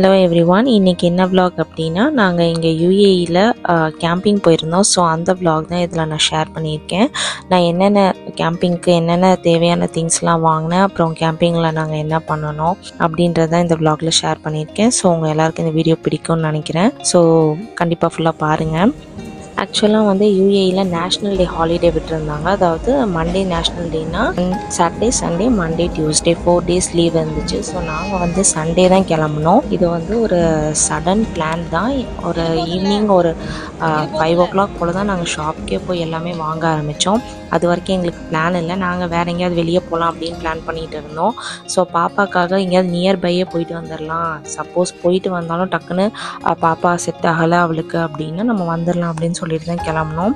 Hello everyone, இன்றைக்கி என்ன vlog அப்படின்னா, நாங்கள் இங்கே யூஏஇயில் கேம்பிங் போயிருந்தோம். ஸோ அந்த vlog தான் இதில் நான் ஷேர் பண்ணியிருக்கேன். நான் என்னென்ன கேம்பிங்க்கு என்னென்ன தேவையான திங்ஸ்லாம் வாங்கினேன், அப்புறம் கேம்பிங்கில் நாங்கள் என்ன பண்ணணும் அப்படின்றத இந்த vlogல ஷேர் பண்ணியிருக்கேன். ஸோ உங்கள் எல்லாருக்கும் இந்த வீடியோ பிடிக்கும்னு நினைக்கிறேன். ஸோ கண்டிப்பாக ஃபுல்லாக பாருங்கள். ஆக்சுவலாக வந்து யூஏஇயில் நேஷ்னல் டே ஹாலிடே விட்டுருந்தாங்க. அதாவது மண்டே நேஷ்னல் டேனா Saturday, Sunday, Monday, Tuesday 4 days leave இருந்துச்சு. ஸோ நாங்கள் வந்து சண்டே தான் கிளம்புனோம். இது வந்து ஒரு சடன் பிளான் தான். ஒரு ஈவினிங் ஒரு 5 o'clock போல் தான் நாங்கள் ஷாப்புக்கே போய் எல்லாமே வாங்க ஆரம்பித்தோம். அது வரைக்கும் எங்களுக்கு பிளான் இல்லை. நாங்கள் வேறு எங்கேயாவது வெளியே போகலாம் அப்படின்னு பிளான் பண்ணிகிட்டு இருந்தோம். ஸோ பாப்பாக்காக எங்கேயாவது நியர்பையே போயிட்டு வந்துடலாம், சப்போஸ் போயிட்டு வந்தாலும் டக்குன்னு பாப்பா செட் ஆகலை அவளுக்கு அப்படின்னா நம்ம வந்துடலாம் அப்படின்னு சொல்லிட்டு தான் கிளம்புனோம்.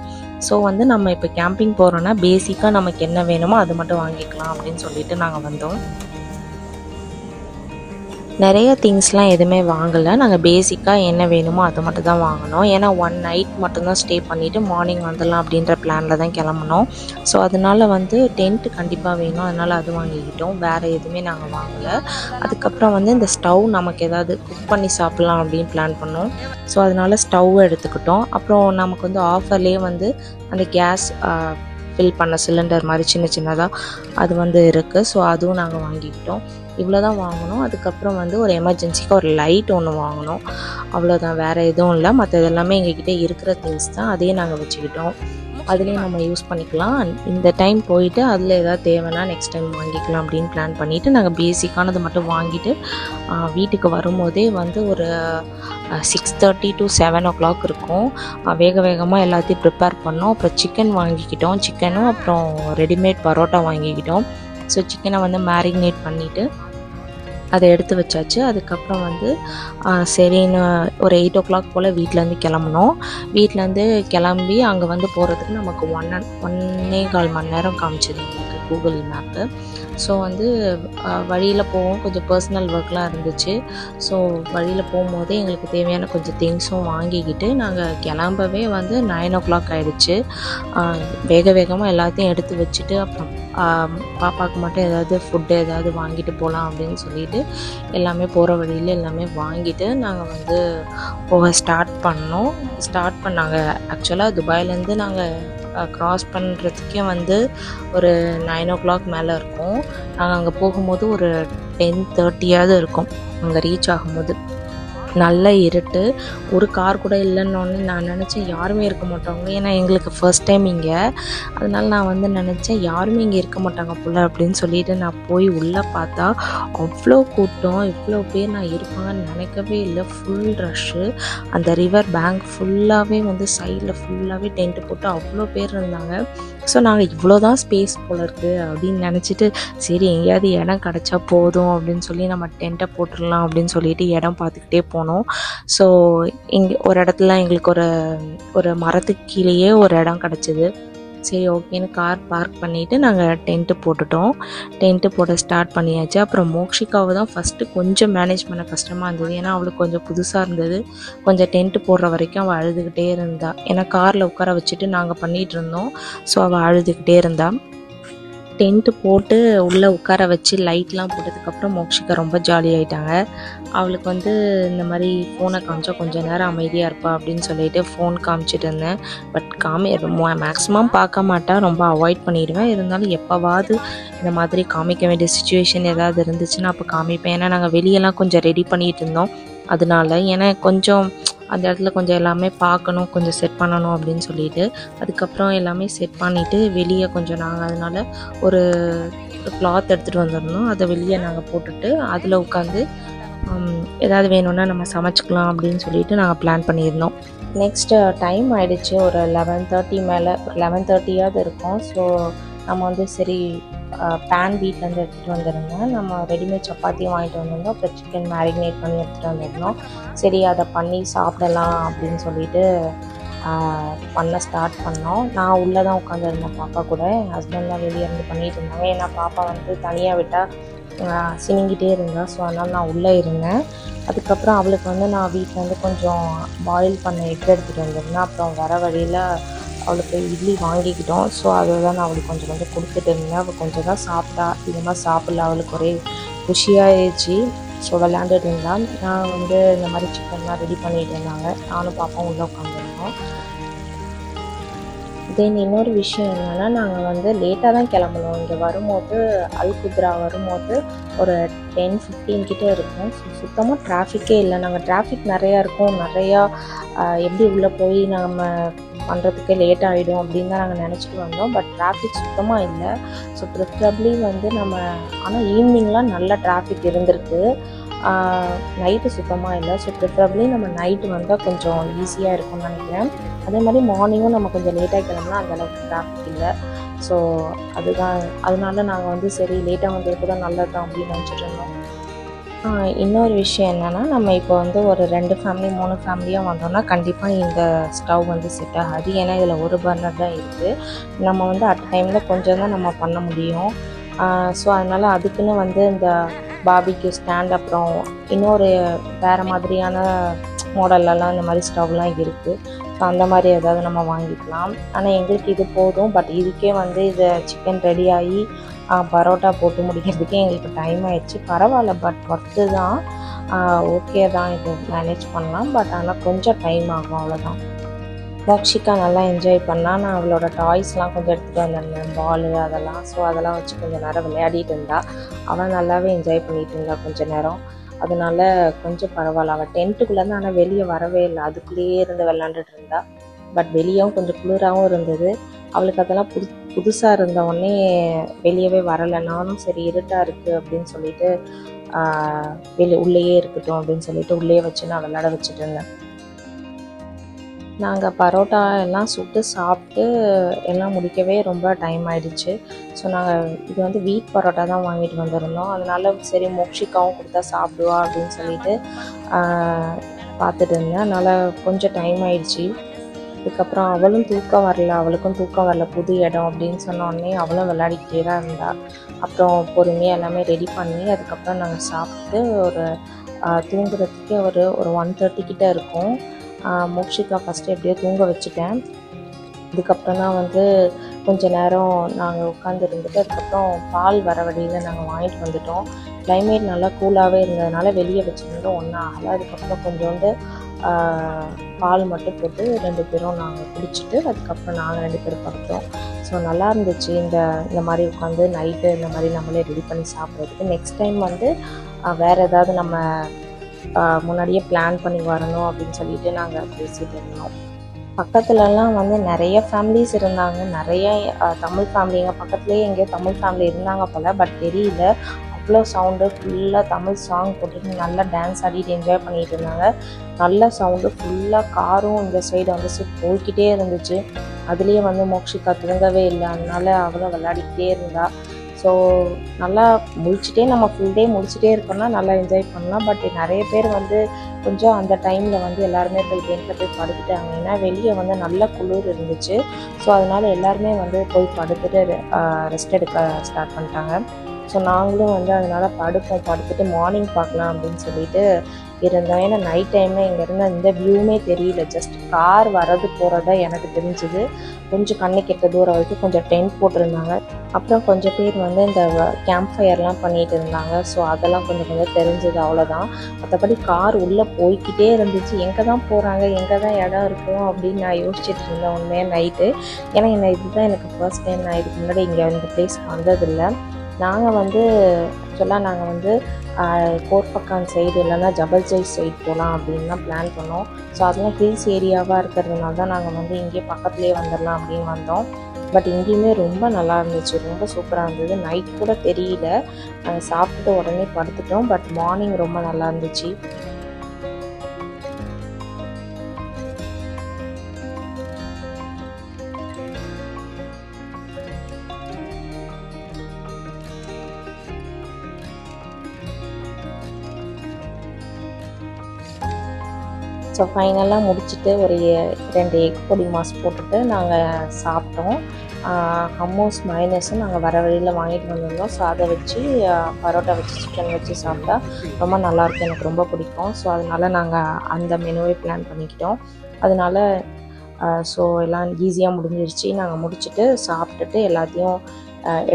ஸோ வந்து நம்ம இப்போ கேம்பிங் போகிறோன்னா பேசிக்காக நமக்கு என்ன வேணுமோ அது மட்டும் வாங்கிக்கலாம் அப்படின்னு சொல்லிட்டு நாங்கள் வந்தோம். நிறைய திங்ஸ்லாம் எதுவுமே வாங்கலை. நாங்கள் பேசிக்காக என்ன வேணுமோ அது மட்டும் தான் வாங்கினோம். ஏன்னா 1 night மட்டும்தான் ஸ்டே பண்ணிவிட்டு மார்னிங் வந்துடலாம் அப்படின்ற பிளானில் தான் கிளம்புனோம். ஸோ அதனால் வந்து டென்ட் கண்டிப்பாக வேணும், அதனால் அது வாங்கிக்கிட்டோம். வேறு எதுவுமே நாங்கள் வாங்கலை. அதுக்கப்புறம் வந்து இந்த ஸ்டவ் நமக்கு ஏதாவது குக் பண்ணி சாப்பிட்லாம் அப்படின்னு பிளான் பண்ணோம். ஸோ அதனால் ஸ்டவ் எடுத்துக்கிட்டோம். அப்புறம் நமக்கு வந்து ஆஃபர்லேயே வந்து அந்த கேஸ் ஃபில் பண்ண சிலிண்டர் மாதிரி சின்ன சின்னதாக அது வந்து இருக்குது. ஸோ அதுவும் நாங்கள் வாங்கிக்கிட்டோம். இவ்வளோ தான் வாங்கினோம். அதுக்கப்புறம் வந்து ஒரு எமர்ஜென்சிக்கு ஒரு லைட் ஒன்று வாங்கினோம். அவ்வளோதான், வேறு எதுவும் இல்லை. மற்றது எல்லாமே எங்ககிட்ட இருக்கிற திங்ஸ் தான், அதையே நாங்கள் வச்சுக்கிட்டோம். அதுலேயும் நம்ம யூஸ் பண்ணிக்கலாம். இந்த டைம் போயிட்டு அதில் ஏதாவது தேவைன்னா நெக்ஸ்ட் டைம் வாங்கிக்கலாம் அப்படின்னு பிளான் பண்ணிவிட்டு நாங்கள் பேசிக்கானது மட்டும் வாங்கிட்டு வீட்டுக்கு வரும்போதே வந்து ஒரு 6:30 to 7 o'clock இருக்கும். வேகமாக எல்லாத்தையும் ப்ரிப்பேர் பண்ணோம். அப்புறம் சிக்கன் வாங்கிக்கிட்டோம். சிக்கனும் அப்புறம் ரெடிமேட் பரோட்டா வாங்கிக்கிட்டோம். ஸோ சிக்கனை வந்து மேரினேட் பண்ணிவிட்டு அதை எடுத்து வச்சாச்சு. அதுக்கப்புறம் வந்து சரின்னு ஒரு 8 o'clock போல் வீட்டிலேருந்து கிளம்புனோம். வீட்டிலேருந்து கிளம்பி அங்கே வந்து போகிறதுக்கு நமக்கு 1.25 மணி நேரம் காமிச்சது எங்களுக்கு கூகுள் மேப்பு. ஸோ வந்து வழியில் போவோம், கொஞ்சம் பர்சனல் ஒர்க்லாம் இருந்துச்சு. ஸோ வழியில் போகும்போதே எங்களுக்கு தேவையான கொஞ்சம் திங்ஸும் வாங்கிக்கிட்டு நாங்கள் கிளம்பவே வந்து 9 o'clock ஆகிடுச்சு. வேகமாக எல்லாத்தையும் எடுத்து வச்சுட்டு அப்புறம் பாப்பாவுக்கு மட்டும் ஏதாவது ஃபுட்டு ஏதாவது வாங்கிட்டு போகலாம் அப்படின்னு சொல்லிட்டு எல்லாமே போகிற வழியில் எல்லாமே வாங்கிட்டு நாங்கள் வந்து போக ஸ்டார்ட் பண்ணாங்க. ஆக்சுவலாக துபாயிலேருந்து நாங்கள் க்ராஸ் பண்ணுறதுக்கே வந்து ஒரு 9 o'clock மேலே இருக்கும். நாங்கள் அங்கே போகும்போது ஒரு 10:30 இருக்கும். அங்கே ரீச் ஆகும்போது நல்ல இருட்டு, ஒரு கார் கூட இல்லைன்னொன்னே நான் நினச்சேன் யாருமே இருக்க மாட்டாங்க. ஏன்னா எங்களுக்கு ஃபர்ஸ்ட் டைம் இங்கே, அதனால நான் வந்து நினச்சேன் யாருமே இங்கே இருக்க மாட்டாங்க போல் அப்படின்னு சொல்லிட்டு நான் போய் உள்ளே பார்த்தா அவ்வளோ கூட்டம், இவ்வளோ பேர் நான் இருப்பாங்கன்னு நினைக்கவே இல்லை. Full rush. அந்த ரிவர் பேங்க் ஃபுல்லாகவே வந்து சைடில் ஃபுல்லாகவே டென்ட்டு போட்டு அவ்வளோ பேர் இருந்தாங்க. ஸோ நாங்கள் இவ்வளோ தான் ஸ்பேஸ் போல் இருக்குது அப்படின்னு நினச்சிட்டு சரி எங்கேயாவது இடம் கிடச்சா போதும் அப்படின்னு சொல்லி நம்ம டென்ட்டை போட்டுடலாம் அப்படின்னு சொல்லிட்டு இடம் பார்த்துக்கிட்டே போனோம். ஸோ இங்கே ஒரு இடத்துல எங்களுக்கு ஒரு மரத்துக்கு கீழேயே ஒரு இடம் கிடச்சிது. சரி ஓகேன்னு கார் பார்க் பண்ணிவிட்டு நாங்கள் டென்ட்டு போட்டுட்டோம். டென்ட்டு போட ஸ்டார்ட் பண்ணியாச்சு. அப்புறம் மோக்ஷிகாவை தான் ஃபஸ்ட்டு கொஞ்சம் மேனேஜ் பண்ண கஷ்டமாக இருந்தது. ஏன்னா அவளுக்கு கொஞ்சம் புதுசாக இருந்தது. கொஞ்சம் டென்ட்டு போடுற வரைக்கும் அவள் அழுதுகிட்டே இருந்தா. ஏன்னா காரில் உட்கார வச்சுட்டு நாங்கள் பண்ணிகிட்டு இருந்தோம். ஸோ அவள் அழுதுகிட்டே இருந்தா. டென்ட்டு போட்டு உள்ளே உட்கார வச்சு லைட்லாம் போட்டதுக்கப்புறம் மோக்ஷிகா ரொம்ப ஜாலியாகிட்டாங்க. அவளுக்கு வந்து இந்த மாதிரி ஃபோனை காமிச்சா கொஞ்சம் நேரம் அமைதியாக இருப்பா அப்படின்னு சொல்லிட்டு ஃபோன் காமிச்சிட்டு இருந்தேன். பட் மேக்ஸிமம் பார்க்க மாட்டேன், ரொம்ப அவாய்ட் பண்ணிடுவேன். இருந்தாலும் எப்போவாவது இந்த மாதிரி காமிக்க வேண்டிய சுச்சுவேஷன் ஏதாவது இருந்துச்சுன்னா அப்போ காமிப்பேன். ஏன்னா நாங்கள் வெளியெல்லாம் கொஞ்சம் ரெடி பண்ணிகிட்டு இருந்தோம். அதனால ஏன்னா கொஞ்சம் அந்த இடத்துல கொஞ்சம் எல்லாமே பார்க்கணும், கொஞ்சம் செட் பண்ணணும் அப்படின்னு சொல்லிட்டு அதுக்கப்புறம் எல்லாமே செட் பண்ணிவிட்டு வெளியே கொஞ்சம் நாங்கள் அதனால் ஒரு கிளாத் எடுத்துகிட்டு வந்திருந்தோம். அதை வெளியே நாங்கள் போட்டுட்டு அதில் உட்காந்து ஏதாவது வேணும்னா நம்ம சமைச்சிக்கலாம் அப்படின்னு சொல்லிட்டு நாங்கள் பிளான் பண்ணியிருந்தோம். நெக்ஸ்ட்டு டைம் ஆகிடுச்சு, ஒரு 11:30 மேலே, ஒரு 11:30 இருக்கும். ஸோ நம்ம வந்து சரி பேன் வீட்டிலேருந்து எடுத்துகிட்டு வந்துருந்தோம். நம்ம ரெடிமேட் சப்பாத்தியும் வாங்கிட்டு வந்திருந்தோம். அப்புறம் சிக்கன் மேரினேட் பண்ணி எடுத்துகிட்டு வந்திருந்தோம். சரி அதை பண்ணி சாப்பிடலாம் அப்படின்னு சொல்லிட்டு பண்ண ஸ்டார்ட் பண்ணோம். நான் உள்ளே தான் உட்காந்துருந்தேன் பாப்பா கூட. என் ஹஸ்பண்ட்லாம் வெளியே இருந்து பண்ணிகிட்டு இருந்தாங்க. ஏன்னா பாப்பா வந்து தனியாக விட்டால் சினிங்கிட்டே இருந்தா. ஸோ அதனால் நான் உள்ளே இருந்தேன். அதுக்கப்புறம் அவளுக்கு வந்து நான் வீட்டில் வந்து கொஞ்சம் பாயில் பண்ண எக் எடுத்துகிட்டு வந்திருந்தேன். அப்புறம் வர வழியில் அவளுக்கு இட்லி வாங்கிக்கிட்டோம். ஸோ அதை தான் நான் அவளுக்கு கொஞ்சம் கொடுத்துட்டு இருந்தேன். அவள் கொஞ்சம் தான் சாப்பிட்டா, அதிகமாக சாப்பிடல. அவளுக்கு ஒரே குஷியாகிடுச்சு. ஸோ விளையாண்டுட்டு இருந்தால் நான் வந்து இந்த மாதிரி சிக்கன்லாம் ரெடி பண்ணிட்டு இருந்தாங்க. நானும் பாப்பாவும் உள்ளே உட்காந்துருந்தோம். தென் இன்னொரு விஷயம் என்னென்னா, நாங்கள் வந்து லேட்டாக தான் கிளம்பணும். இங்கே வரும்போது அல்குத்ரா வரும்போது ஒரு 10-15 கிட்டே இருக்கும். ஸோ சுத்தமாக டிராஃபிக்கே இல்லை. நாங்கள் டிராஃபிக் நிறையா இருக்கும், நிறையா எப்படி உள்ளே போய் நம்ம பண்ணுறதுக்கே லேட் ஆகிடும் அப்படின்னு தான் நாங்கள் நினச்சிட்டு வந்தோம். பட் டிராஃபிக் சுத்தமாக இல்லை. ஸோ ப்ரிஃபரபிளி வந்து நம்ம ஆனால் ஈவினிங்லாம் நல்ல டிராஃபிக் இருந்திருக்கு. நைட்டு சுத்தமாக இல்லை. ஸோ ப்ரிஃபரபிளி நம்ம நைட்டு வந்தால் கொஞ்சம் ஈஸியாக இருக்கும்னு நினைக்கிறேன். அதே மாதிரி மார்னிங்கும் நம்ம கொஞ்சம் லேட்டாக கிளம்புனா அந்தளவுக்கு டிராஃபிக் இல்லை. ஸோ அதனால நாங்கள் வந்து சரி லேட்டாக வந்தது கூட நல்லது தான் அப்படின்னு நினச்சிட்டு இருந்தோம். இன்னொரு விஷயம் என்னென்னா, நம்ம இப்போ வந்து ஒரு 2 ஃபேமிலி 3 ஃபேமிலியாக வந்தோம்னா கண்டிப்பாக இந்த ஸ்டவ் வந்து செட் ஆகாது. ஏன்னா இதில் ஒரு பர்னர் தான் இருக்குது. நம்ம வந்து அட் டைமில் கொஞ்சம் தான் நம்ம பண்ண முடியும். ஸோ அதனால் அதுக்குன்னு வந்து இந்த பார்பிக்யூ ஸ்டாண்ட் அப்புறம் இன்னொரு வேறு மாதிரியான மாடல்லலாம் இந்த மாதிரி ஸ்டவ்லாம் இருக்குது. ஸோ அந்த மாதிரி ஏதாவது நம்ம வாங்கிக்கலாம். ஆனால் எங்களுக்கு இது போதும். பட் இதுக்கே வந்து இது சிக்கன் ரெடி ஆகி பரோட்டா போட்டு முடிக்கிறதுக்கே எங்களுக்கு டைம் ஆயிடுச்சு. பரவாயில்ல, பட் ஒர்த்து தான், ஓகே தான், இது மேனேஜ் பண்ணலாம். பட் ஆனால் கொஞ்சம் டைம் ஆகும், அவ்வளோதான். மோக்ஷிகா நல்லா என்ஜாய் பண்ணால். நான் அவளோட டாய்ஸ்லாம் கொஞ்சம் எடுத்துகிட்டு வந்திருந்தேன், பாலு அதெல்லாம். ஸோ அதெல்லாம் வச்சு கொஞ்சம் நேரம் விளையாடிட்டு இருந்தா. அவள் நல்லாவே என்ஜாய் பண்ணிகிட்டு இருந்தா கொஞ்சம் நேரம். அதனால கொஞ்சம் பரவாயில்ல. அவள் டென்ட்டுக்குள்ளேருந்து ஆனால் வெளியே வரவே இல்லை, அதுக்குள்ளேயே இருந்து விளாண்டுட்டு இருந்தா. பட் வெளியும் கொஞ்சம் குளிராகவும் இருந்தது. அவளுக்கு அதெல்லாம் புதுசாக இருந்த உடனே வெளியவே வரலை. நானும் சரி இருட்டாக இருக்குது அப்படின்னு சொல்லிட்டு உள்ளேயே இருக்கட்டும் அப்படின்னு சொல்லிட்டு உள்ளே வச்சு நான் விளையாட வச்சுட்டு இருந்தேன். நாங்கள் பரோட்டா எல்லாம் சுட்டு சாப்பிட்டு எல்லாம் முடிக்கவே ரொம்ப டைம் ஆகிடுச்சு. ஸோ நாங்கள் இது வந்து வீட் பரோட்டா தான் வாங்கிட்டு வந்திருந்தோம். அதனால சரி மோக்ஷிகாவும் கொடுத்தா சாப்பிடுவா அப்படின்னு சொல்லிட்டு பார்த்துட்டு இருந்தேன். அதனால் கொஞ்சம் டைம் ஆகிடுச்சி. அதுக்கப்புறம் அவளும் அவளுக்கும் தூக்கம் வரல, புது இடம் அப்படின்னு சொன்னோடனே அவளும் விளையாடிக்கிட்டே தான் இருந்தாள். அப்புறம் பொறுமையாக எல்லாமே ரெடி பண்ணி அதுக்கப்புறம் நாங்கள் சாப்பிட்டு ஒரு தூங்குறதுக்கே ஒரு 1:30 கிட்டே இருக்கும். மோக்ஷிகா ஃபஸ்ட்டு எப்படியோ தூங்க வச்சுட்டேன். அதுக்கப்புறம் தான் வந்து கொஞ்சம் நேரம் நாங்கள் உட்காந்துருந்துட்டு அதுக்கப்புறம் பால் வர வழியில் நாங்கள் வாங்கிட்டு வந்துட்டோம். கிளைமேட் நல்லா கூலாகவே இருந்ததுனால வெளியே வச்சுருந்தோம், ஒன்றும் ஆகலை. அதுக்கப்புறம் கொஞ்சோண்டு பால் மட்டும் போட்டு 2 பேரும் நாங்கள் குடிச்சிட்டு அதுக்கப்புறம் நாங்கள் 2 பேரும் படுத்தோம். ஸோ நல்லா இருந்துச்சு இந்த மாதிரி உட்காந்து நைட்டு இந்த மாதிரி நம்மளே ரெடி பண்ணி சாப்பிட்றதுக்கு. நெக்ஸ்ட் டைம் வந்து வேறு ஏதாவது நம்ம முன்னாடியே பிளான் பண்ணி வரணும் அப்படின்னு சொல்லிட்டு நாங்கள் பேசிகிட்டு இருந்தோம். பக்கத்துலலாம் வந்து நிறைய ஃபேமிலிஸ் இருந்தாங்க, நிறைய தமிழ் ஃபேமிலி. எங்கள் பக்கத்துலேயே எங்கேயோ தமிழ் ஃபேமிலி இருந்தாங்க போல், பட் தெரியல. அவ்வளோ சவுண்டு, ஃபுல்லாக தமிழ் சாங் போட்டுட்டு நல்லா டான்ஸ் ஆடிட்டு என்ஜாய் பண்ணிகிட்டு இருந்தாங்க. நல்ல சவுண்டு, ஃபுல்லாக காரும் இந்த சைடு வந்து போய்கிட்டே இருந்துச்சு. அதுலேயே வந்து மோக்ஷிகா தூங்கவே இல்லை, அதனால அவளும் விளையாடிக்கிட்டே இருந்தா. ஸோ நல்லா நம்ம ஃபுல் டே முடிச்சுட்டே இருக்கோம்னா நல்லா என்ஜாய் பண்ணலாம். பட் நிறைய பேர் வந்து கொஞ்சம் அந்த டைமில் வந்து எல்லாருமே போய் டென்ட்டில் போய் படுத்துட்டாங்க. ஏன்னா வெளியே வந்து நல்ல குளிர் இருந்துச்சு. ஸோ அதனால் எல்லாருமே வந்து போய் படுத்துட்டு ரெஸ்ட் எடுக்க ஸ்டார்ட் பண்ணிட்டாங்க. ஸோ நாங்களும் வந்து அதனால் படுத்துட்டு மார்னிங் பார்க்கலாம் அப்படின்னு சொல்லிட்டு இருந்தோம். ஏன்னா நைட் டைமில் இங்கேருந்து இந்த வியூவுமே தெரியல, ஜஸ்ட் கார் வரது போகிறதா எனக்கு தெரிஞ்சுது. கொஞ்சம் கண்ணு கெட்ட தூரம் வரைக்கும் கொஞ்சம் டென்ட் போட்டிருந்தாங்க. அப்புறம் கொஞ்சம் பேர் வந்து இந்த கேம்ப் ஃபயர்லாம் பண்ணிகிட்டு இருந்தாங்க. ஸோ அதெல்லாம் கொஞ்சம் தெரிஞ்சுது, அவ்வளோதான். மற்றபடி கார் உள்ளே போய்கிட்டே இருந்துச்சு. எங்கே தான் போகிறாங்க, எங்கே தான் இடம் இருக்கும் அப்படின்னு நான் யோசிச்சுட்டு இருந்தேன் உண்மையாக நைட்டு. ஏன்னா இதுதான் எனக்கு ஃபர்ஸ்ட் டைம். நான் இதுக்கு முன்னாடி இங்கே இந்த பிளேஸ்க்கு வந்ததில்லை. நாங்கள் வந்து கோர்பக்கான் சைடு இல்லைன்னா ஜபல்ஜை சைடு போகலாம் அப்படின்னு தான் பிளான் பண்ணோம். ஸோ அதெல்லாம் ஹில்ஸ் ஏரியாவாக இருக்கிறதுனால தான் நாங்கள் வந்து இங்கே பக்கத்துலேயே வந்துடலாம் அப்படின்னு வந்தோம். பட் இங்கேயுமே ரொம்ப நல்லா இருந்துச்சு, ரொம்ப சூப்பராக இருந்தது. நைட் கூட தெரியல, நாங்கள் சாப்பிட்டு உடனே படுத்துட்டோம். பட் மார்னிங் ரொம்ப நல்லா இருந்துச்சு. ஸோ ஃபைனலாக முடிச்சுட்டு ஒரு 2 எக் பொடி மாஸ் போட்டுட்டு நாங்கள் சாப்பிட்டோம். ஹம்மூஸ் மயனஸும் நாங்கள் வர வழியில் வாங்கிட்டு வந்திருந்தோம். ஸோ அதை வச்சு பரோட்டா வச்சு சிக்கன் வச்சு சாப்பிட்டா ரொம்ப நல்லாயிருக்கும், எனக்கு ரொம்ப பிடிக்கும். ஸோ அதனால் நாங்கள் அந்த மெனுவே பிளான் பண்ணிக்கிட்டோம். அதனால் ஸோ எல்லாம் ஈஸியாக முடிஞ்சிருச்சு. நாங்கள் முடிச்சுட்டு சாப்பிட்டுட்டு எல்லாத்தையும்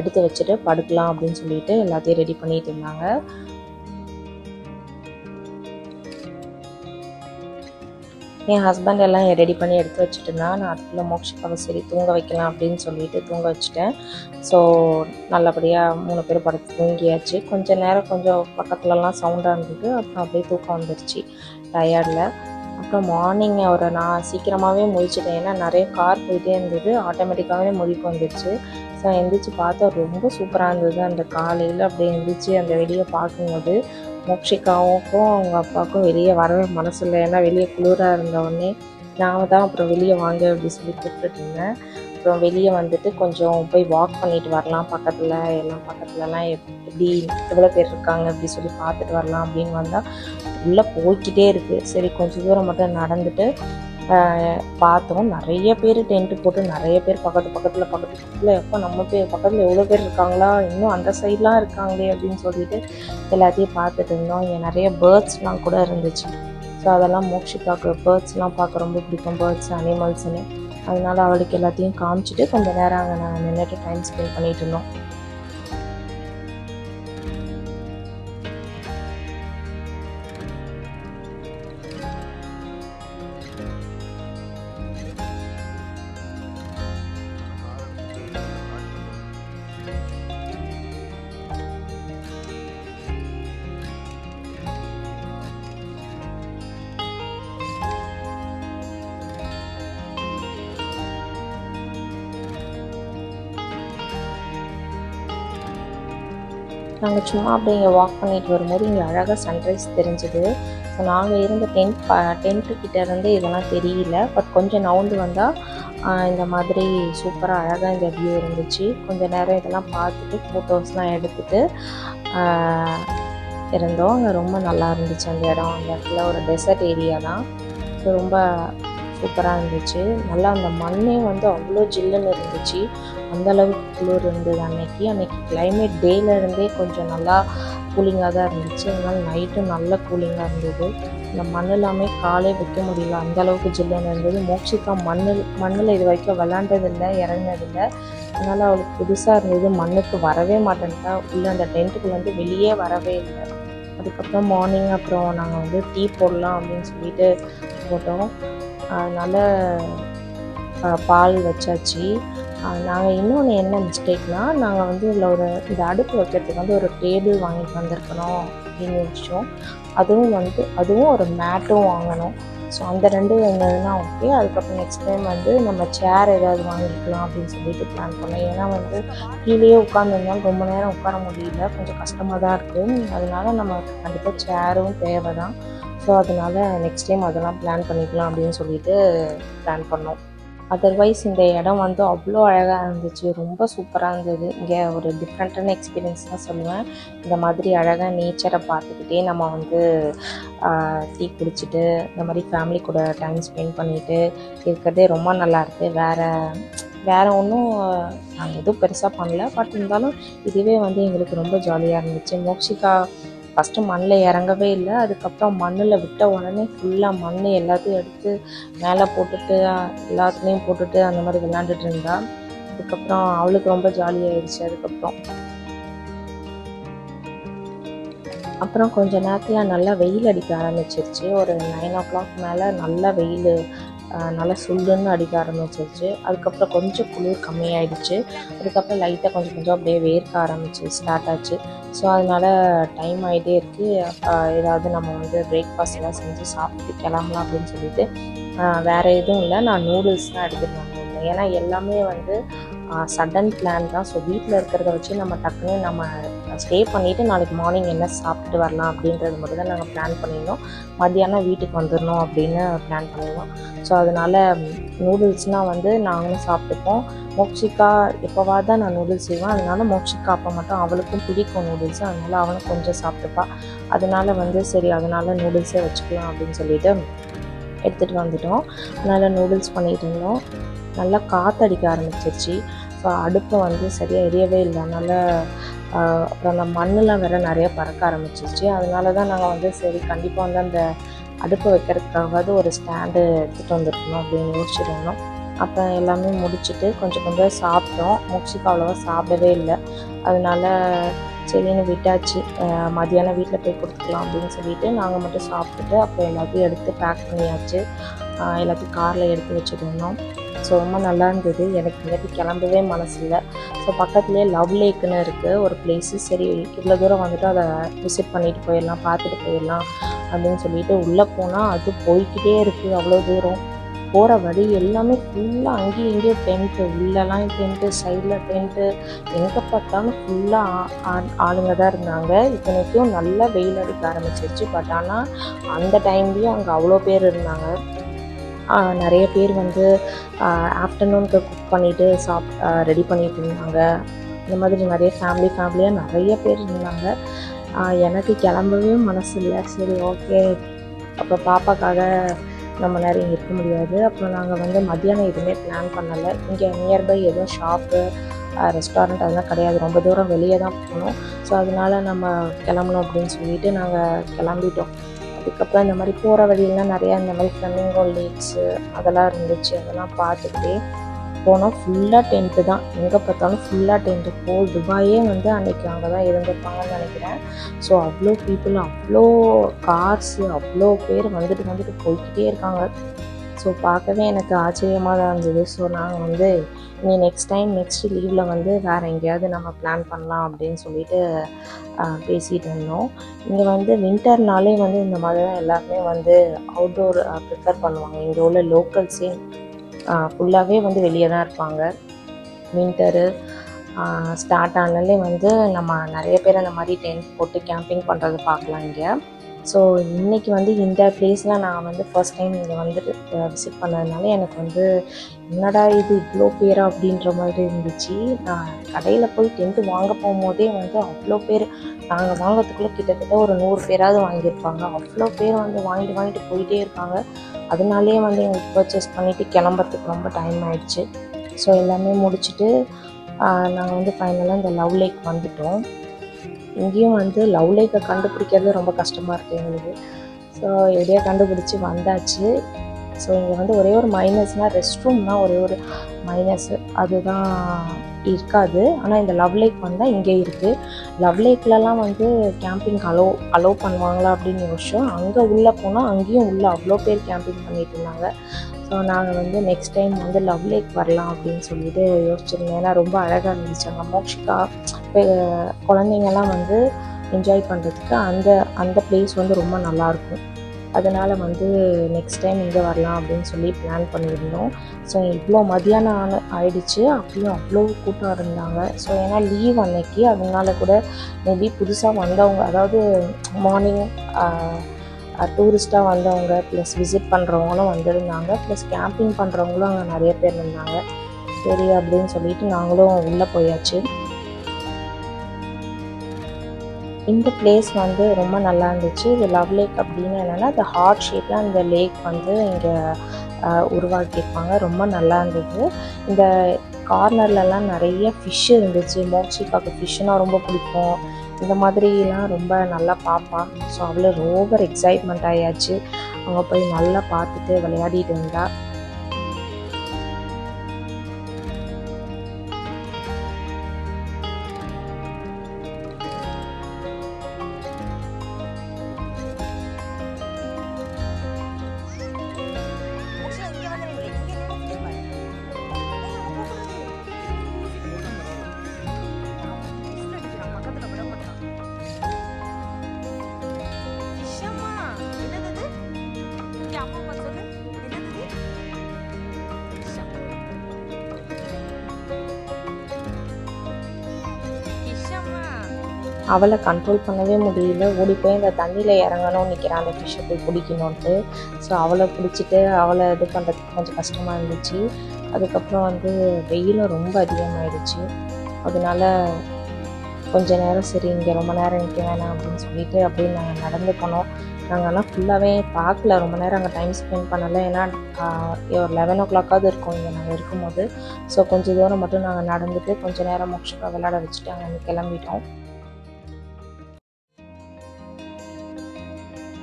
எடுத்து வச்சுட்டு படுக்கலாம் அப்படின்னு சொல்லிட்டு எல்லாத்தையும் ரெடி பண்ணிகிட்டு இருந்தாங்க. என் ஹஸ்பண்ட் எல்லாம் ரெடி பண்ணி எடுத்து வச்சுட்டு இருந்தான். நான் அதுக்குள்ளே மோக்ஷிகாவை சரி தூங்க வைக்கலாம் அப்படின்னு சொல்லிட்டு தூங்க வச்சுட்டேன். ஸோ நல்லபடியாக 3 பேர் படுத்து தூங்கியாச்சு. கொஞ்சம் நேரம் கொஞ்சம் பக்கத்துலலாம் சவுண்டாக இருந்தது. அப்புறம் அப்படியே தூக்கம் வந்துருச்சு டயர்டில். அப்புறம் மார்னிங் நான் சீக்கிரமாகவே முழிச்சிட்டேன். ஏன்னா நிறைய கார் போயிட்டே இருந்தது. ஆட்டோமேட்டிக்காகவே முழிப்பு வந்துடுச்சு. ஸோ எந்திரிச்சு பார்த்தா ரொம்ப சூப்பராக இருந்தது. அந்த காலையில் அப்படியே எந்திரிச்சு அந்த வெளியே பார்க்கும்போது மோக்ஷிகாவுக்கும் அவங்க அப்பாவுக்கும் வெளியே வரவே மனசு இல்லை. ஏன்னா வெளியே குளிராக இருந்தவுடனே நான் தான் அப்புறம் வெளியே வாங்க அப்படின்னு சொல்லி கூப்பிட்டுட்டு இருந்தேன். அப்புறம் வெளியே வந்துட்டு கொஞ்சம் போய் வாக் பண்ணிட்டு வரலாம், பக்கத்துலலாம் எப்படி எவ்வளோ பேர் இருக்காங்க அப்படி சொல்லி பார்த்துட்டு வரலாம் அப்படின்னு வந்தால் உள்ளே போய்கிட்டே இருக்குது. சரி கொஞ்சம் தூரம் மட்டும் நடந்துட்டு பார்த்தோம். நிறைய பேர் டென்ட்டு போட்டு நிறைய பேர் பக்கத்தில் எப்போ நம்ம பேர் பக்கத்தில் எவ்வளோ பேர் இருக்காங்களா, இன்னும் அந்த சைட்லாம் இருக்காங்களே அப்படின்னு சொல்லிட்டு எல்லாத்தையும் பார்த்துட்டு இருந்தோம். இங்கே நிறைய பேர்ட்ஸ்லாம் கூட இருந்துச்சு. ஸோ அதெல்லாம் மோக்ஷிகாவுக்கு பேர்ட்ஸ்லாம் பார்க்க ரொம்ப பிடிக்கும், பேர்ட்ஸ் அனிமல்ஸ்னு. அதனால அவளுக்கு எல்லாத்தையும் காமிச்சிட்டு கொஞ்சம் நேரம் அங்கே நாங்கள் நின்றுட்டு டைம் ஸ்பெண்ட் பண்ணிட்டு இருந்தோம். நாங்கள் சும்மா அப்படியே இங்கே வாக் பண்ணிட்டு வரும்போது இங்கே அழகாக சன்ரைஸ் தெரிஞ்சுது. ஸோ நாங்கள் இருந்த டென்ட்டுக்கிட்ட இருந்து இதெல்லாம் தெரியல. பட் கொஞ்சம் நவுந்து வந்தால் இந்த மாதிரி சூப்பராக அழகாக இந்த வியூ இருந்துச்சு. கொஞ்சம் நேரம் இதெல்லாம் பார்த்துட்டு ஃபோட்டோஸ்லாம் எடுத்துகிட்டு இருந்தோம். அங்கே ரொம்ப நல்லா இருந்துச்சு அந்த இடம். அந்த இடத்துல ஒரு டெசர்ட் ஏரியா தான். ஸோ ரொம்ப சூப்பராக இருந்துச்சு. நல்லா அந்த மண்ணே வந்து அவ்வளோ ஜில்லுன்னு இருந்துச்சு. அந்தளவுக்கு குளிர் இருந்தது அன்னைக்கு கிளைமேட் டேலேருந்தே கொஞ்சம் நல்லா கூலிங்காக தான் இருந்துச்சு. அதனால நைட்டும் நல்ல கூலிங்காக இருந்தது. இந்த மண் எல்லாமே காலே வைக்க முடியல, அந்தளவுக்கு ஜில்லுன்னு இருந்தது. மோக்ஷிகா மண்ணில் இது வரைக்கும் விளாண்டதில்லை, இறங்கினதில்லை. அதனால் அவளுக்கு புதுசாக இருந்தது. மண்ணுக்கு வரவே மாட்டேன்ட்டா. உள்ளே அந்த டென்ட்டுக்குள்ளேருந்து வெளியே வரவே இல்லை. அதுக்கப்புறம் மார்னிங் அப்புறம் நாங்கள் வந்து டீ போடலாம் அப்படின்னு சொல்லிட்டு போட்டோம். அதனால் பால் வச்சாச்சு. நாங்கள் இன்னொன்று என்ன மிஸ்டேக்னால், நாங்கள் வந்து இதில் இந்த அடுப்பு வைக்கிறதுக்கு வந்து ஒரு டேபிள் வாங்கிட்டு வந்திருக்கணும் அப்படின்னு யோசித்தோம். அதுவும் ஒரு மேட்டும் வாங்கணும். ஸோ அந்த 2 இருந்ததுன்னா ஓகே. அதுக்கப்புறம் நெக்ஸ்ட் டைம் வந்து நம்ம சேர் ஏதாவது வாங்கிக்கலாம் அப்படின்னு சொல்லிட்டு பிளான் பண்ணோம். ஏன்னா வந்து கீழேயே உட்காந்துருந்தாலும் ரொம்ப நேரம் உட்கார முடியல, கொஞ்சம் கஷ்டமாக தான் இருக்குது. அதனால நம்ம கண்டிப்பாக சேரும் தேவை தான். ஸோ அதனால் நெக்ஸ்ட் டைம் அதெல்லாம் பிளான் பண்ணிக்கலாம் அப்படின்னு சொல்லிட்டு பிளான் பண்ணோம். அதர்வைஸ் இந்த இடம் வந்து அவ்வளோ அழகாக இருந்துச்சு, ரொம்ப சூப்பராக இருந்தது. இங்கே ஒரு டிஃப்ரெண்ட்டான எக்ஸ்பீரியன்ஸ் தான் சொல்லுவேன். இந்த மாதிரி அழகாக நேச்சரை பார்த்துக்கிட்டே நம்ம வந்து டீ குடிச்சிட்டு இந்த மாதிரி ஃபேமிலி கூட டைம் ஸ்பெண்ட் பண்ணிவிட்டு இருக்கிறதே ரொம்ப நல்லாயிருக்கு. வேறு ஒன்றும் நாங்கள் எதுவும் பெருசாக பண்ணல. பட் இருந்தாலும் இதுவே வந்து எங்களுக்கு ரொம்ப ஜாலியாக இருந்துச்சு. மோக்ஷிகா ஃபஸ்ட்டு மண்ணில் இறங்கவே இல்லை. அதுக்கப்புறம் மண்ணில் விட்ட உடனே ஃபுல்லாக மண் எல்லாத்தையும் எடுத்து மேலே போட்டுட்டு எல்லாத்துலேயும் போட்டுட்டு அந்த மாதிரி விளாண்டுட்டு இருந்தா. அதுக்கப்புறம் அவளுக்கு ரொம்ப ஜாலியாகிடுச்சு. அப்புறம் கொஞ்சம் நேரத்தில் நல்லா வெயில் அடிக்க ஆரம்பிச்சிருச்சு. ஒரு 9 o'clock மேலே நல்லா வெயில் நல்லா சுல்லுன்னு அடிக்க ஆரம்பிச்சிருச்சு. அதுக்கப்புறம் கொஞ்சம் குளிர் கம்மியாயிடுச்சு. அதுக்கப்புறம் லைட்டாக கொஞ்சம் அப்படியே ஸ்டார்ட் ஆச்சு. ஸோ அதனால் டைம் ஆகிட்டே இருக்குது. ஏதாவது நம்ம வந்து பிரேக்ஃபாஸ்ட் எல்லாம் செஞ்சு சாப்பிட்டு கிளம்பலாம் அப்படின்னு சொல்லிட்டு வேறு எதுவும் இல்லை, நான் நூடுல்ஸ் தான் எடுத்துகிட்டு வந்தேன். ஏன்னா எல்லாமே வந்து சடன் பிளான் தான். ஸோ வீட்டில் இருக்கிறத வச்சு நம்ம டக்குன்னு நம்ம ஸ்டே பண்ணிவிட்டு நாளைக்கு மார்னிங் என்ன சாப்பிட்டு வரலாம் அப்படின்றது மட்டும் தான் நாங்கள் பிளான் பண்ணியிருந்தோம். மத்தியானம் வீட்டுக்கு வந்துடணும் அப்படின்னு பிளான் பண்ணியிருந்தோம். ஸோ அதனால் நூடுல்ஸ்னால் வந்து நாங்களும் சாப்பிட்டுப்போம். மோக்ஷிகா எப்போவாது தான் நான் நூடுல்ஸ் செய்வேன். அதனால் மோக்ஷிகா அப்போ மட்டும் அவளுக்கும் பிடிக்கும் நூடுல்ஸ். அதனால் அவனும் கொஞ்சம் சாப்பிட்டுப்பா. அதனால் வந்து சரி அதனால் நூடுல்ஸே வச்சுக்கலாம் அப்படின்னு சொல்லிட்டு எடுத்துகிட்டு வந்துட்டோம். அதனால் நூடுல்ஸ் பண்ணிகிட்டு இருந்தோம். நல்லா காற்றடிக்க ஆரம்பிச்சிருச்சு. ஸோ அடுப்பு வந்து சரியாக எரியவே இல்லை. அதனால் அப்புறம் அந்த மண்ணெலாம் வேறு நிறைய பறக்க ஆரம்பிச்சிருச்சு. அதனால தான் நாங்கள் வந்து சரி கண்டிப்பாக வந்து அந்த அடுப்பு வைக்கிறதுக்காகவாது ஒரு ஸ்டாண்டு எடுத்துகிட்டு வந்துருக்கணும் அப்படின்னு யோசிச்சுட்டு இருந்தோம். அப்புறம் எல்லாமே முடிச்சுட்டு கொஞ்சம் சாப்பிட்டோம். மோக்ஷிகா அவ்வளோவா சாப்பிடவே இல்லை. அதனால் சரின்னு விட்டாச்சு. மதியானம் வீட்டில் போய் கொடுத்துக்கலாம் அப்படின்னு சொல்லிட்டு நாங்கள் மட்டும் சாப்பிட்டுட்டு அப்புறம் எல்லாத்தையும் எடுத்து பேக் பண்ணியாச்சு. எல்லாத்தையும் காரில் எடுத்து வச்சுருந்தோம். ஸோ ரொம்ப நல்லா இருந்தது. எனக்கு இங்கேருந்து கிளம்பவே மனசு இல்லை. ஸோ பக்கத்துலேயே லவ் லேக்குன்னு இருக்குது ஒரு பிளேஸு. சரி இவ்வளோ தூரம் வந்துட்டு அதை விசிட் பண்ணிட்டு போயிடலாம், பார்த்துட்டு போயிடலாம் அப்படின்னு சொல்லிட்டு உள்ளே போனால் அது போய்கிட்டே இருக்குது அவ்வளோ தூரம். போகிற வழி எல்லாமே ஃபுல்லாக அங்கேயும் இங்கேயும் டென்ட்டு, உள்ளெல்லாம் டென்ட்டு, சைடில் டென்ட்டு, எங்கே பார்த்தாலும் ஃபுல்லாக ஆளுங்க தான் இருந்தாங்க. இத்தனைக்கும் நல்லா வெயில் அடிக்க ஆரம்பிச்சிருச்சு. பட் ஆனால் அந்த டைம்லேயும் அங்கே அவ்வளோ பேர் இருந்தாங்க. நிறைய பேர் வந்து ஆஃப்டர்நூனுக்கு குக் பண்ணிவிட்டு ரெடி பண்ணிகிட்டு இருந்தாங்க. இந்த மாதிரி நிறைய ஃபேமிலியாக நிறைய பேர் இருந்தாங்க. எனக்கு கிளம்பவே மனசு இல்லை. சரி ஓகே, அப்போ பாப்பாக்காக நம்ம நேரம் இங்கே இருக்க முடியாது. அப்புறம் நாங்கள் வந்து மத்தியானம் எதுவுமே பிளான் பண்ணலை. இங்கே நியர்பை எதுவும் ஷாப்பு ரெஸ்டாரண்ட் அதெல்லாம் கிடையாது, ரொம்ப தூரம் வெளியே தான் போகணும். ஸோ அதனால நம்ம கிளம்பணும் அப்படின்னு சொல்லிட்டு நாங்கள் கிளம்பிட்டோம். அதுக்கப்புறம் இந்த மாதிரி போகிற வழியெல்லாம் நிறையா இந்த மாதிரி ஃப்ளமிங்கோ லேக்ஸு அதெல்லாம் இருந்துச்சு. அதெல்லாம் பார்த்துக்கிட்டே போனோம். ஃபுல்லாக டென்ட்டு தான், எங்கே பார்த்தாலும் ஃபுல்லாக டென்ட்டு. ஹோல் துபாயே வந்து அன்றைக்கி அங்கே தான் இருந்திருப்பாங்கன்னு நினைக்கிறேன். ஸோ அவ்வளோ பீப்புள், அவ்வளோ கார்ஸு, அவ்வளோ பேர் வந்துட்டு போய்கிட்டே இருக்காங்க. ஸோ பார்க்கவே எனக்கு ஆச்சரியமாக தான் இருந்தது. ஸோ நாங்கள் வந்து இனி நெக்ஸ்ட் லீவில் வந்து வேறு எங்கேயாவது நம்ம பிளான் பண்ணலாம் அப்படின்னு சொல்லிட்டு பேசிகிட்டு இருந்தோம். இங்கே வந்து வின்டர்னாலே வந்து இந்த மாதிரி தான் எல்லாருமே வந்து அவுட்டோர் ப்ரிஃபர் பண்ணுவாங்க. இங்கே உள்ள லோக்கல்ஸே ஃபுல்லாகவே வந்து வெளியே தான் இருப்பாங்க. வின்டரு ஸ்டார்ட் ஆனாலே வந்து நம்ம நிறைய பேர் அந்த மாதிரி டென்ட் போட்டு கேம்பிங் பண்ணுறது பார்க்கலாம் இங்கே. ஸோ இன்றைக்கி வந்து இந்த பிளேஸில் நான் வந்து ஃபர்ஸ்ட் டைம் இங்கே வந்துட்டு விசிட் பண்ணதுனால எனக்கு வந்து என்னடா இது இவ்வளோ பேரா அப்படின்ற மாதிரி இருந்துச்சு. நான் கடையில் போய் டென்ட்டு வாங்க போகும்போதே வந்து அவ்வளோ பேர், நாங்கள் வாங்கிறதுக்குள்ளே கிட்டத்தட்ட ஒரு 100 பேராவது வாங்கியிருப்பாங்க. அவ்வளோ பேர் வந்து வாங்கிட்டு போயிட்டே இருக்காங்க. அதனாலே வந்து எங்களுக்கு பர்ச்சேஸ் பண்ணிவிட்டு கிளம்புறதுக்கு ரொம்ப டைம் ஆகிடுச்சு. ஸோ எல்லாமே முடிச்சுட்டு நாங்கள் வந்து ஃபைனலாக இந்த லவ் லேக் வந்துவிட்டோம். இங்கேயும் வந்து லவ் லேக்கை கண்டுபிடிக்கிறது ரொம்ப கஷ்டமாக இருக்குது எங்களுக்கு. ஸோ எப்படியோ கண்டுபிடிச்சி வந்தாச்சு. ஸோ இங்கே வந்து ஒரே ஒரு மைனஸ்னால் ரெஸ்ட் ரூம் தான் ஒரே ஒரு மைனஸ்ஸு, அதுதான் இருக்காது. ஆனால் இந்த லவ் லேக் வந்தால் இங்கே இருக்குது. லவ் லேக்லலாம் வந்து கேம்பிங் அலோவ் பண்ணுவாங்களா அப்படின்னு யோசிச்சோம். அங்கே உள்ளே போனால் அங்கேயும் உள்ளே அவ்வளோ பேர் கேம்பிங் பண்ணிகிட்டு இருந்தாங்க. ஸோ நாங்கள் வந்து நெக்ஸ்ட் டைம் வந்து லவ் லேக் வரலாம் அப்படின்னு சொல்லிட்டு யோசிச்சிருந்தேன். ஏன்னா ரொம்ப அழகாக இருந்துச்சு. அங்கே மோக்ஷிகா குழந்தைங்கள்லாம் வந்து என்ஜாய் பண்ணுறதுக்கு அந்த பிளேஸ் வந்து ரொம்ப நல்லாயிருக்கும். அதனால் வந்து நெக்ஸ்ட் டைம் இங்கே வரலாம் அப்படின்னு சொல்லி பிளான் பண்ணியிருந்தோம். ஸோ இவ்வளோ மதியானம் ஆயிடுச்சு, அப்பயும் அவ்வளோ கூட்டம் இருந்தாங்க. ஸோ ஏன்னா லீவ் அன்னைக்கு, அதனால கூட மேபி புதுசாக வந்தவங்க, அதாவது மார்னிங் டூரிஸ்ட்டாக வந்தவங்க ப்ளஸ் விசிட் பண்ணுறவங்களும் வந்திருந்தாங்க, ப்ளஸ் கேம்பிங் பண்ணுறவங்களும் அங்கே நிறைய பேர் இருந்தாங்க. சரி அப்படின்னு சொல்லிட்டு நாங்களும் உள்ளே போயாச்சு. இந்த பிளேஸ் வந்து ரொம்ப நல்லா இருந்துச்சு. இது லவ் லேக் அப்படின்னு என்னென்னா இந்த ஹார்ட் ஷேப்பில் அந்த லேக் வந்து இங்கே உருவாக்கியிருப்பாங்க. ரொம்ப நல்லா இருந்தது. இந்த கார்னர்லலாம் நிறைய ஃபிஷ் இருந்துச்சு. மோக்ஷிகாவுக்கு ஃபிஷ்ஷுனால் ரொம்ப பிடிக்கும். இந்த மாதிரிலாம் ரொம்ப நல்லா பார்ப்பான். ஸோ அவ்வளோ ஓவர் எக்ஸைட்மெண்ட் ஆயாச்சு. அவங்க போய் நல்லா பார்த்துட்டு விளையாடிட்டு இருந்தா. அவளை கண்ட்ரோல் பண்ணவே முடியல. ஓடி போய் அந்த தண்ணியில் இறங்கணும்னு நிற்கிறான், அந்த ஃபிஷ்ஷை போய் பிடிக்கணுன்ட்டு. ஸோ அவளை பிடிச்சிட்டு அவளை இது பண்ணுறதுக்கு கொஞ்சம் கஷ்டமாக இருந்துச்சு. அதுக்கப்புறம் வந்து வெயிலும் ரொம்ப அதிகமாகிடுச்சு. அதனால கொஞ்ச நேரம் சரி இங்கே ரொம்ப நேரம் நிற்க வேணாம் அப்படின்னு சொல்லிட்டு அப்படியே நாங்கள் நடந்து போனோம். நாங்கள் ஆனால் ஃபுல்லாகவே பார்க்கல, ரொம்ப நேரம் அங்கே டைம் ஸ்பெண்ட் பண்ணலை. ஏன்னா ஒரு 11 o'clock இருக்கும் இங்கே நாங்கள் இருக்கும்போது. ஸோ கொஞ்சம் தூரம் மட்டும் நாங்கள் நடந்துட்டு கொஞ்சம் நேரம் மோக்ஷிகா விளையாட வச்சுட்டு அங்கே கிளம்பிட்டோம்.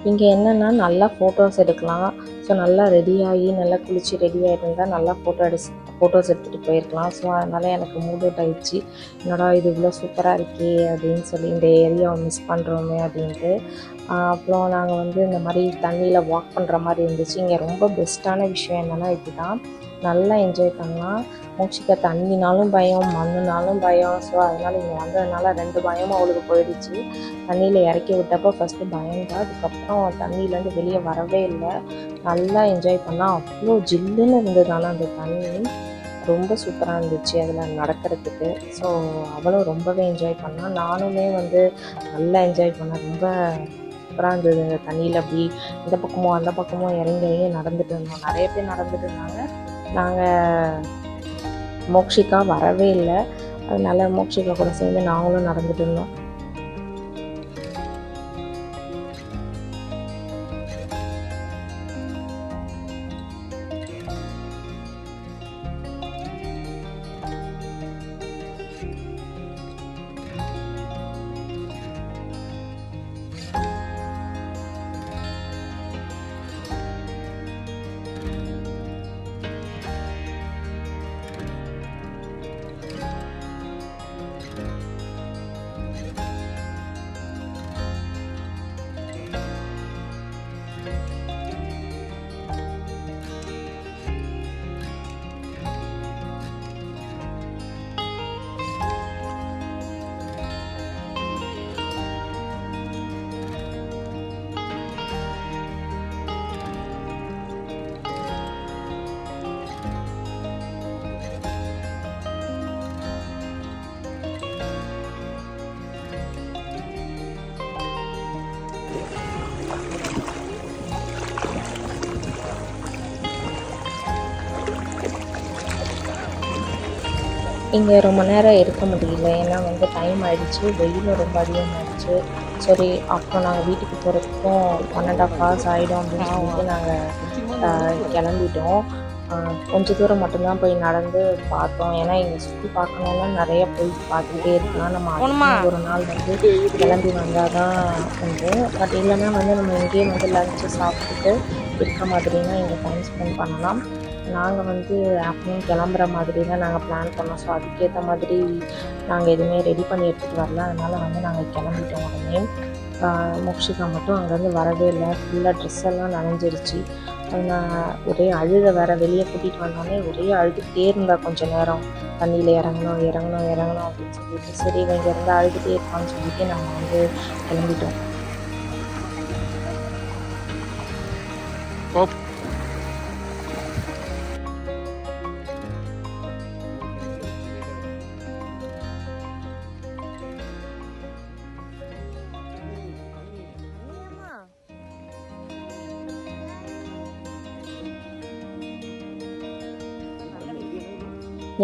இங்கே என்னென்னா நல்லா ஃபோட்டோஸ் எடுக்கலாம். ஸோ நல்லா ரெடியாகி நல்லா குளித்து ரெடியாகிட்டு இருந்தால் நல்லா ஃபோட்டோஸ் எடுத்துகிட்டு போயிருக்கலாம். ஸோ அதனால் எனக்கு மூட் அவுட் ஆகிடுச்சு. என்னடா இது இவ்வளோ சூப்பராக இருக்கே அப்படின்னு சொல்லி இந்த ஏரியாவை மிஸ் பண்ணுறோமே அப்படின்ட்டு. அப்புறம் நாங்கள் வந்து இந்த மாதிரி தண்ணியில் வாக் பண்ணுற மாதிரி இருந்துச்சு. இங்கே ரொம்ப பெஸ்ட்டான விஷயம் என்னென்னா இதுதான், நல்லா என்ஜாய் பண்ணலாம். மோக்ஷிகா தண்ணினாலும் பயம், மண்ணுனாலும் பயம். ஸோ அதனால் இங்கே வந்ததுனால 2 பயமும் அவளுக்கு போயிடுச்சு. தண்ணியில் இறக்கி விட்டப்போ ஃபஸ்ட்டு பயந்தான், அதுக்கப்புறம் தண்ணியிலேருந்து வெளியே வரவே இல்லை. நல்லா என்ஜாய் பண்ணால். அவ்வளோ ஜில்லுன்னு இருந்தது. ஆனால் அந்த தண்ணி ரொம்ப சூப்பராக இருந்துச்சு அதில் நடக்கிறதுக்கு. ஸோ அவளும் ரொம்பவே என்ஜாய் பண்ணாள். நானுமே வந்து நல்லா என்ஜாய் பண்ணேன். ரொம்ப சூப்பராக இருந்தது. அந்த தண்ணியில் அப்படி இந்த பக்கமும் அந்த பக்கமும் இறங்கி நடந்துட்டு இருந்தோம். நிறைய பேர் நடந்துட்டு இருந்தாங்க. நாங்கள் மோக்ஷிகா வரவே இல்லை, அதனால மோக்ஷிகா கூட சேர்ந்து நாங்களும் நடந்துட்டு இருந்தோம். இங்கே ரொம்ப நேரம் இருக்க முடியல, ஏன்னா வந்து டைம் ஆகிடுச்சு, வெயிலும் ரொம்ப அதிகமாகிடுச்சு. சரி, அப்புறம் நாங்கள் வீட்டுக்கு போகிறதுக்கும் 1.5 hours ஆகிடும் அப்படின்னு சொல்லிட்டு நாங்கள் கிளம்பிட்டோம். கொஞ்சம் தூரம் மட்டும்தான் போய் நடந்து பார்த்தோம், ஏன்னா இங்கே சுற்றி பார்க்கணுன்னா நிறைய போய் பார்த்துக்கிட்டே இருக்கலாம். நம்ம அடுத்த ஒரு நாள் வந்து கிளம்பி வந்தால் தான் உண்டு. பட் இல்லைன்னா வந்து நம்ம இங்கேயே வந்து லஞ்சு சாப்பிட்டுட்டு இருக்க மாதிரினா இங்கே டைம் ஸ்பெண்ட் பண்ணலாம். நாங்கள் வந்து ஆஃப்டர்நூன் கிளம்புற மாதிரி தான் நாங்கள் பிளான் பண்ணோம். ஸோ அதுக்கேற்ற மாதிரி நாங்கள் எதுவுமே ரெடி பண்ணி எடுத்துகிட்டு வரல. அதனால் வந்து நாங்கள் கிளம்பிட்டோம் உடனே. மோக்ஷிகா மட்டும் அங்கேருந்து வரவே இல்லை. ஃபுல்லாக ட்ரெஸ் எல்லாம் நனைஞ்சிருச்சு. நான் ஒரே அழுக வேறு. வெளியே கூட்டிகிட்டு வந்தோடனே ஒரே அழுதுகிட்டே இருந்தா கொஞ்சம் நேரம். தண்ணியில் இறங்கணும் இறங்கணும் இறங்கணும் அப்படின்னு சொல்லிட்டு, சரி இங்கே இருந்து அழுதுகிட்டே இருப்பான்னு சொல்லிட்டு நாங்கள் வந்து கிளம்பிட்டோம்.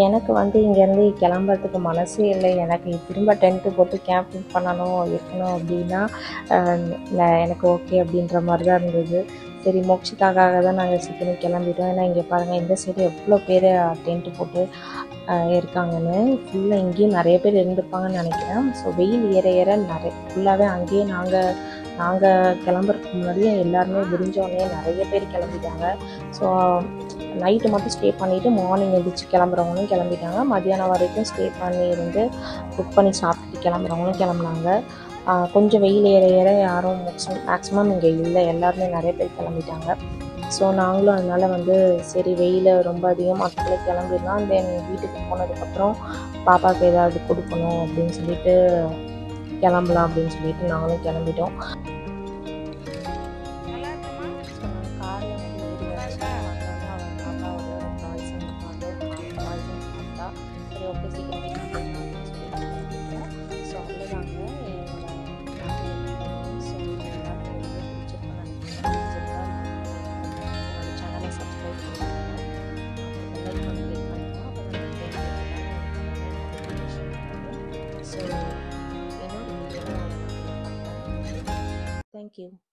எனக்கு வந்து இங்கேருந்து கிளம்புறதுக்கு மனசே இல்லை. எனக்கு திரும்ப டென்ட்டு போட்டு கேம்பிங் பண்ணணும் இருக்கணும் அப்படின்னா எனக்கு ஓகே அப்படின்ற மாதிரி தான் இருந்தது. சரி, மோக்ஷிகாக்காக தான் நாங்கள் சீக்கிரம் கிளம்பிட்டோம். ஏன்னா இங்கே பாருங்கள், இந்த சைடு எவ்வளோ பேர் டென்ட்டு போட்டு இருக்காங்கன்னு. ஃபுல்லாக இங்கேயும் நிறைய பேர் இருந்துருப்பாங்கன்னு நினைக்கிறேன். ஸோ வெயில் ஏற ஏற ஃபுல்லாகவே அங்கேயே நாங்கள் கிளம்புறதுக்கு முன்னாடியே எல்லாருமே விரிஞ்சோடனே நிறைய பேர் கிளம்பிட்டாங்க. ஸோ நைட்டு மட்டும் ஸ்டே பண்ணிவிட்டு மார்னிங் எழுந்திரிச்சு கிளம்புறவங்களும் கிளம்பிட்டாங்க. மத்தியானம் வரைக்கும் ஸ்டே பண்ணி இருந்து குக் பண்ணி சாப்பிட்டுட்டு கிளம்புறவங்களும் கிளம்புனாங்க. கொஞ்சம் வெயில் ஏற ஏற யாரும் மேக்ஸிமம் இங்கே இல்லை, எல்லாருமே நிறைய பேர் கிளம்பிட்டாங்க. ஸோ நாங்களும் அதனால் வந்து சரி, வெயில் ரொம்ப அதிகமாக அதுக்குள்ளே கிளம்பிடலாம். தென் வீட்டுக்கு போனதுக்கப்புறம் பாப்பாவுக்கு ஏதாவது கொடுக்கணும் அப்படின்னு சொல்லிட்டு கிளம்பலாம் அப்படின்னு சொல்லிட்டு நாங்களும் கிளம்பிட்டோம். Thank you.